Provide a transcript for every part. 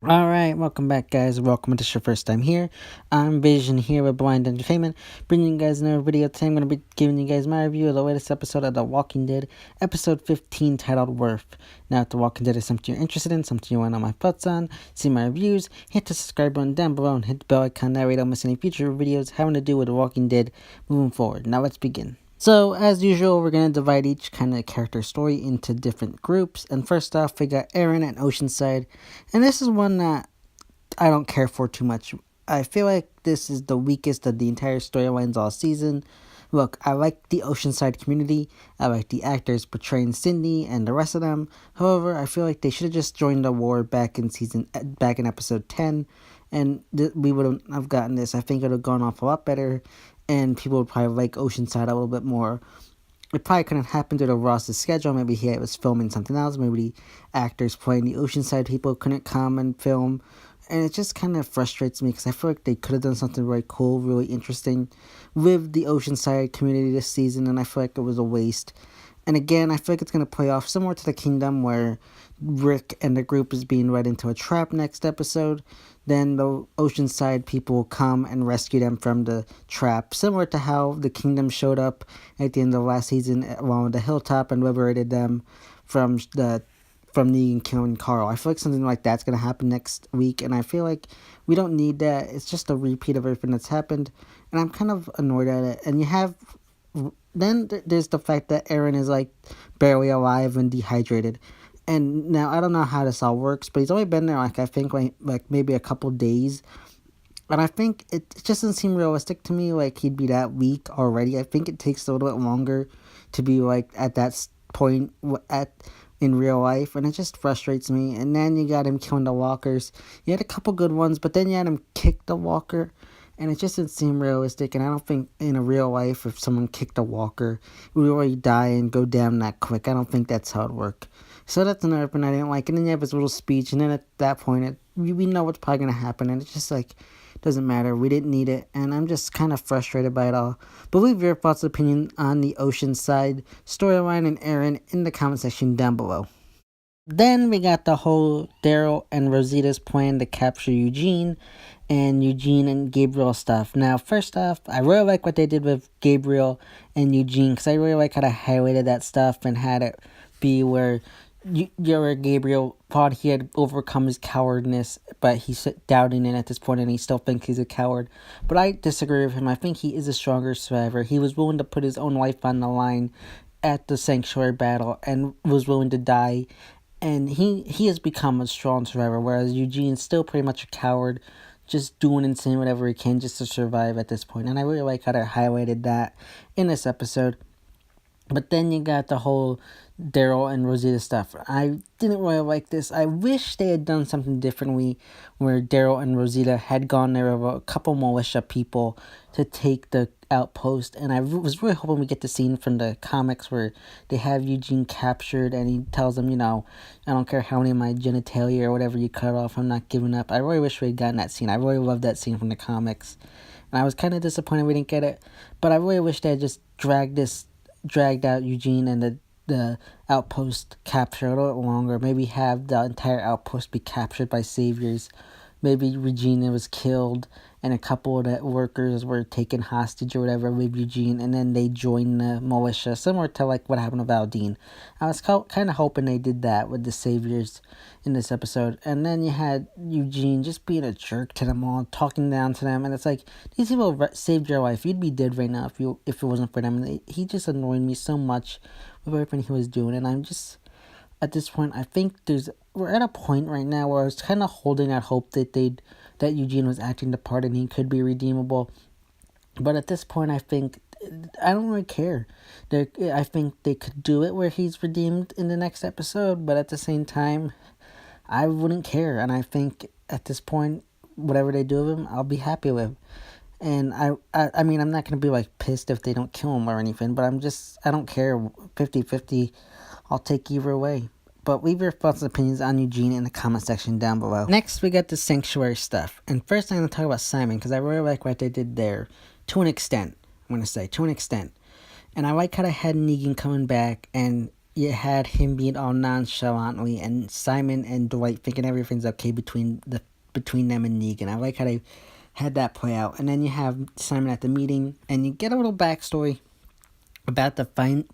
Alright, welcome back, guys. Welcome if this is your first time here. I'm Vision here with Blind Entertainment, bringing you guys another video. Today I'm going to be giving you guys my review of the latest episode of The Walking Dead, episode 15, titled Worth. Now, if The Walking Dead is something you're interested in, something you want to know my thoughts on, see my reviews, hit the subscribe button down below and hit the bell icon. That way you don't miss any future videos having to do with The Walking Dead moving forward. Now, let's begin. So, as usual, we're going to divide each kind of character story into different groups. And first off, we got Aaron at Oceanside. And this is one that I don't care for too much. I feel like this is the weakest of the entire storylines all season. Look, I like the Oceanside community. I like the actors portraying Cindy and the rest of them. However, I feel like they should have just joined the war back in episode 10. And we wouldn't have gotten this. I think it would have gone off a lot better. And people would probably like Oceanside a little bit more. It probably couldn't have happened due to Ross's schedule. Maybe he was filming something else. Maybe the actors playing the Oceanside people couldn't come and film. And it just kind of frustrates me because I feel like they could have done something really cool, really interesting with the Oceanside community this season. And I feel like it was a waste. And again, I feel like it's going to play off similar to The Kingdom, where Rick and the group is being led into a trap next episode. Then the Oceanside people will come and rescue them from the trap, similar to how The Kingdom showed up at the end of last season along with the Hilltop and liberated them from Negan killing Carl. I feel like something like that's going to happen next week, and I feel like we don't need that. It's just a repeat of everything that's happened, and I'm kind of annoyed at it. And then there's the fact that Aaron is like barely alive and dehydrated. And now I don't know how this all works, but he's only been there I think like maybe a couple days. And I think it just doesn't seem realistic to me, like he'd be that weak already. I think it takes a little bit longer to be like at that point in real life, and it just frustrates me. And then you got him killing the walkers. You had a couple good ones, but then you had him kick the walker, and it just didn't seem realistic. And I don't think in a real life, if someone kicked a walker, it would already die and go down that quick. I don't think that's how it worked. So that's another thing I didn't like. And then you have his little speech, and then at that point, we know what's probably going to happen, and it's just like, doesn't matter. We didn't need it, and I'm just kind of frustrated by it all. But leave your thoughts and opinion on the Oceanside storyline and Aaron in the comment section down below. Then we got the whole Daryl and Rosita's plan to capture Eugene and Gabriel stuff. Now, first off, I really like what they did with Gabriel and Eugene, because I really like how they highlighted that stuff and had it be where Gabriel thought he had overcome his cowardness, but he's doubting it at this point, and he still thinks he's a coward. But I disagree with him. I think he is a stronger survivor. He was willing to put his own life on the line at the Sanctuary battle and was willing to die. And he has become a strong survivor, whereas Eugene's still pretty much a coward, just doing and saying whatever he can just to survive at this point. And I really like how they highlighted that in this episode. But then you got the whole Daryl and Rosita stuff. I didn't really like this. I wish they had done something differently, where Daryl and Rosita had gone there with a couple militia people to take the outpost. And I was really hoping we get the scene from the comics where they have Eugene captured and he tells them, I don't care how many of my genitalia or whatever you cut off, I'm not giving up. I really wish we had gotten that scene. I really loved that scene from the comics. And I was kind of disappointed we didn't get it. But I really wish they had just dragged out Eugene and the outpost capture a little bit longer. Maybe have the entire outpost be captured by saviors. Maybe Regina was killed and a couple of the workers were taken hostage or whatever with Eugene, and then they joined the militia, similar to like what happened with Aldine. I was kind of hoping they did that with the saviors in this episode. And then you had Eugene just being a jerk to them all, talking down to them, and it's like, these people saved your life. You'd be dead right now if it wasn't for them. And he just annoyed me so much with everything he was doing, and I'm just, at this point, I think we're at a point right now where I was kind of holding out hope that Eugene was acting the part and he could be redeemable. But at this point, I think I don't really care. I think they could do it where he's redeemed in the next episode, but at the same time, I wouldn't care. And I think at this point, whatever they do with him, I'll be happy with. And I mean, I'm not going to be like pissed if they don't kill him or anything, but I don't care. 50-50, I'll take either way. But leave your thoughts and opinions on Eugene in the comment section down below. Next, we got the Sanctuary stuff. And first, I'm going to talk about Simon, because I really like what they did there. To an extent. I'm going to say, to an extent. And I like how they had Negan coming back, and you had him being all nonchalantly, and Simon and Dwight thinking everything's okay between them and Negan. I like how they had that play out. And then you have Simon at the meeting, and you get a little backstory about the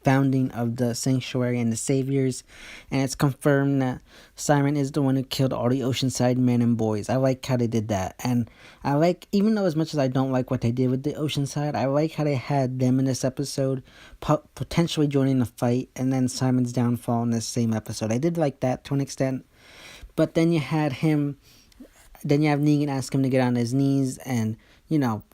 founding of the sanctuary and the saviors, and it's confirmed that Simon is the one who killed all the Oceanside men and boys. I like how they did that, and I like, even though as much as I don't like what they did with the Oceanside, I like how they had them in this episode potentially joining the fight, and then Simon's downfall in this same episode. I did like that to an extent, but then you have Negan ask him to get on his knees and,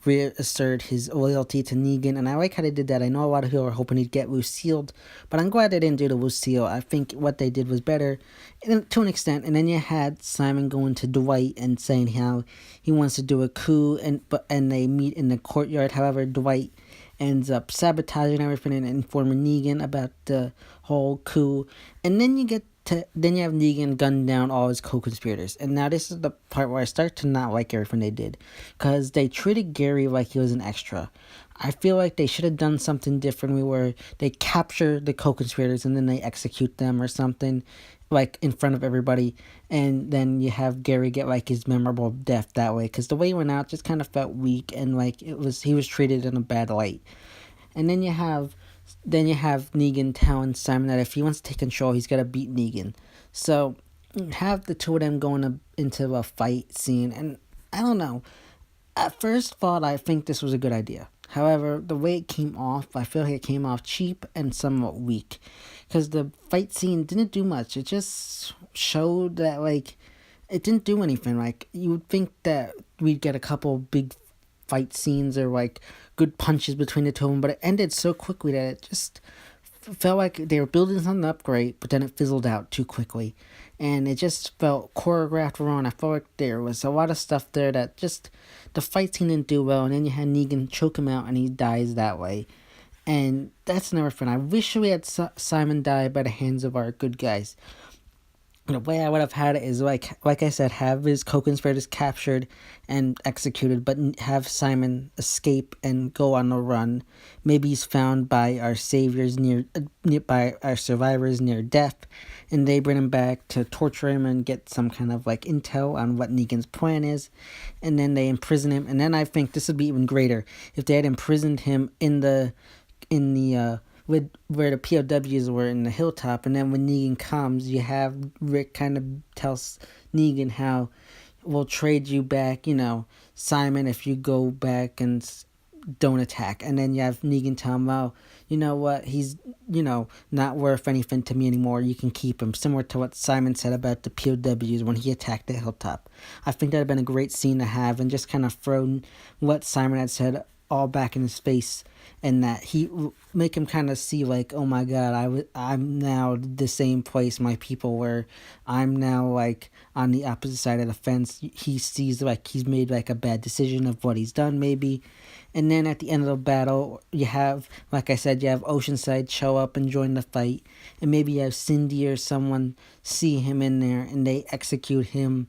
reassert his loyalty to Negan. And I like how they did that. I know a lot of people were hoping he'd get Lucille, but I'm glad they didn't do the Lucille. I think what they did was better to an extent. And then you had Simon going to Dwight and saying how he wants to do a coup, and they meet in the courtyard. However, Dwight ends up sabotaging everything and informing Negan about the whole coup. And then you have Negan gun down all his co-conspirators. And now this is the part where I start to not like everything they did, because they treated Gary like he was an extra. I feel like they should have done something differently, where they capture the co-conspirators and then they execute them or something, like in front of everybody, and then you have Gary get like his memorable death that way, because the way he went out just kind of felt weak, and like he was treated in a bad light. And then you have Negan telling Simon that if he wants to take control, he's got to beat Negan. So have the two of them going into a fight scene, and I don't know. At first thought, I think this was a good idea. However, the way it came off, I feel like it came off cheap and somewhat weak, because the fight scene didn't do much. It just showed that, like, it didn't do anything. Like, you would think that we'd get a couple big fight scenes or like good punches between the two of them, but it ended so quickly that it just felt like they were building something up great, but then it fizzled out too quickly, and it just felt choreographed wrong. I felt like there was a lot of stuff there that just, the fight scene didn't do well, and then you had Negan choke him out and he dies that way, and that's never fun. I wish we had Simon die by the hands of our good guys. The way I would have had it is like I said, have his co-conspirators captured and executed, but have Simon escape and go on a run. Maybe he's found by our saviors by our survivors near death, and they bring him back to torture him and get some kind of like intel on what Negan's plan is, and then they imprison him. And then I think this would be even greater if they had imprisoned him in the where the POWs were in the hilltop, and then when Negan comes, you have Rick kind of tells Negan how we'll trade you back, Simon, if you go back and don't attack. And then you have Negan tell him, well, you know what, he's, not worth anything to me anymore, you can keep him. Similar to what Simon said about the POWs when he attacked the hilltop. I think that would have been a great scene to have, and just kind of thrown what Simon had said all back in his face, and that he make him kind of see like, oh my god, I'm now the same place my people were. I'm now like on the opposite side of the fence. He sees like he's made like a bad decision of what he's done maybe. And then at the end of the battle, you have, like I said, you have Oceanside show up and join the fight, and maybe you have Cindy or someone see him in there and they execute him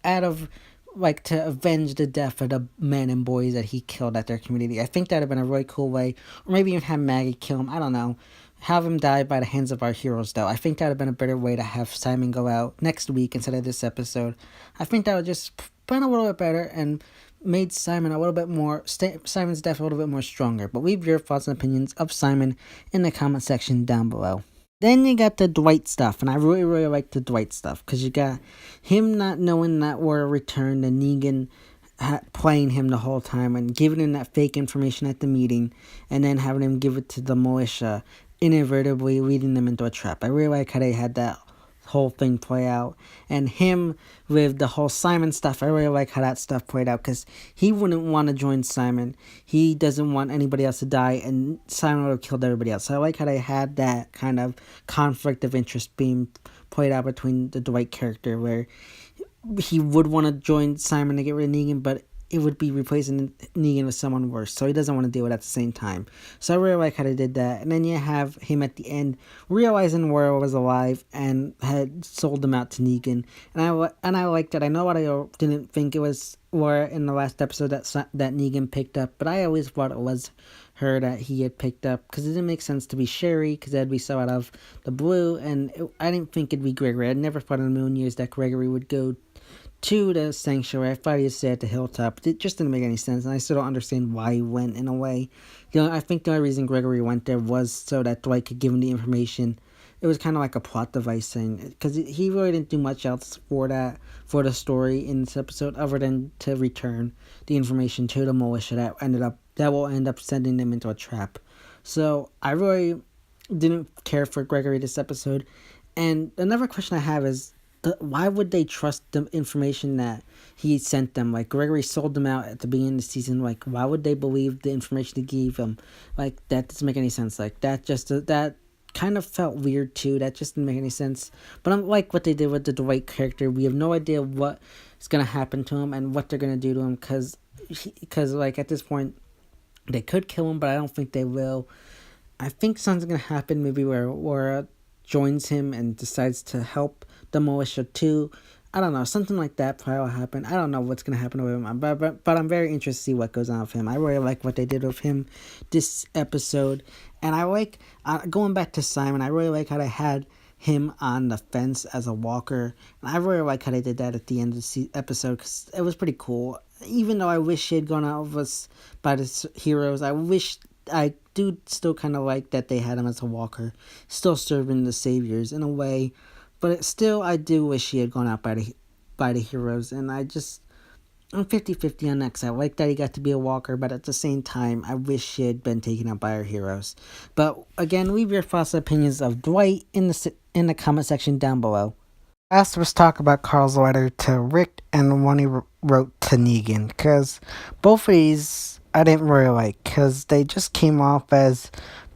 out of, like, to avenge the death of the men and boys that he killed at their community. I think that would have been a really cool way. Or maybe even have Maggie kill him. I don't know. Have him die by the hands of our heroes, though. I think that would have been a better way to have Simon go out next week instead of this episode. I think that would just been a little bit better and made Simon a little bit more, Simon's death a little bit more stronger. But leave your thoughts and opinions of Simon in the comment section down below. Then you got the Dwight stuff, and I really, really like the Dwight stuff, because you got him not knowing that were returned, and Negan playing him the whole time, and giving him that fake information at the meeting, and then having him give it to the militia, inadvertently leading them into a trap. I really like how they had that whole thing play out, and him with the whole Simon stuff. I really like how that stuff played out, because he wouldn't want to join Simon. He doesn't want anybody else to die, and Simon would have killed everybody else. So I like how they had that kind of conflict of interest being played out between the Dwight character, where he would want to join Simon to get rid of Negan, but it would be replacing Negan with someone worse, so he doesn't want to deal with it at the same time. So I really like how they did that. And then you have him at the end realizing Warrior was alive and had sold him out to Negan. And I liked it. I know what I didn't think it was Laura in the last episode that Negan picked up, but I always thought it was her that he had picked up, because it didn't make sense to be Sherry, because that'd be so out of the blue, and I didn't think it'd be Gregory. I never thought in a million years that Gregory would go to the sanctuary. I thought he'd stay at the hilltop. It just didn't make any sense, and I still don't understand why he went, in a way. I think the only reason Gregory went there was so that Dwight could give him the information. It was kind of like a plot device thing, because he really didn't do much else for the story in this episode, other than to return the information to the militia that will end up sending them into a trap. So I really didn't care for Gregory this episode. And another question I have is, why would they trust the information that he sent them? Like, Gregory sold them out at the beginning of the season. Like, why would they believe the information he gave them? Like, that doesn't make any sense. Like, that kind of felt weird too. That just didn't make any sense. But I'm like what they did with the Dwight character. We have no idea what is gonna happen to him and what they're gonna do to him, because like at this point they could kill him, but I don't think they will. I think something's gonna happen, maybe where Laura joins him and decides to help the militia too. I don't know, something like that probably will happen. I don't know what's gonna happen with him, but I'm very interested to see what goes on with him. I really like what they did with him this episode, and I like going back to Simon. I really like how they had him on the fence as a walker, and I really like how they did that at the end of the episode, because it was pretty cool. Even though I wish he had gone out of us by the heroes, I do still kind of like that they had him as a walker, still serving the saviors in a way, but I do wish he had gone out by the heroes, and I'm 50-50 on that, because I like that he got to be a walker, but at the same time, I wish he had been taken out by our heroes. But again, leave your thoughts and opinions of Dwight in the comment section down below. Last was talk about Carl's letter to Rick and the one he wrote to Negan, because both of these I didn't really like, because they just came off as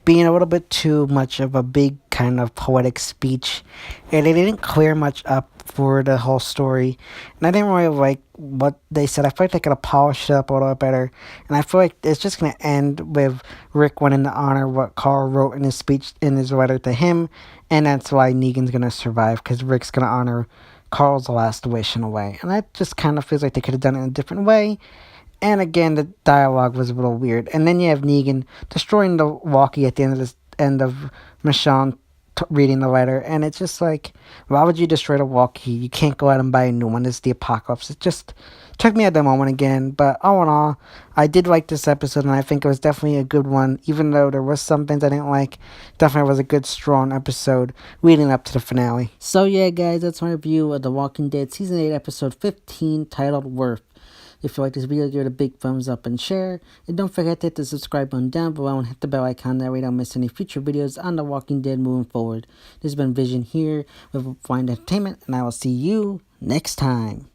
being a little bit too much of a big kind of poetic speech, and they didn't clear much up for the whole story, and I didn't really like what they said. I feel like they could have polished it up a little bit better, and I feel like it's just going to end with Rick wanting to honor what Carl wrote in his speech, in his letter to him, and that's why Negan's going to survive, because Rick's going to honor Carl's last wish in a way, and that just kind of feels like they could have done it in a different way. And again, the dialogue was a little weird. And then you have Negan destroying the walkie at the end of Michonne reading the letter. And it's just like, why would you destroy the walkie? You can't go out and buy a new one. It's the apocalypse. It just took me at the moment again. But all in all, I did like this episode, and I think it was definitely a good one. Even though there was some things I didn't like, definitely was a good, strong episode leading up to the finale. So yeah, guys, that's my review of The Walking Dead Season 8, Episode 15, titled Worth. If you like this video, give it a big thumbs up and share. And don't forget to hit the subscribe button down below and hit the bell icon. That way you don't miss any future videos on The Walking Dead moving forward. This has been Vision here with Blind Entertainment, and I will see you next time.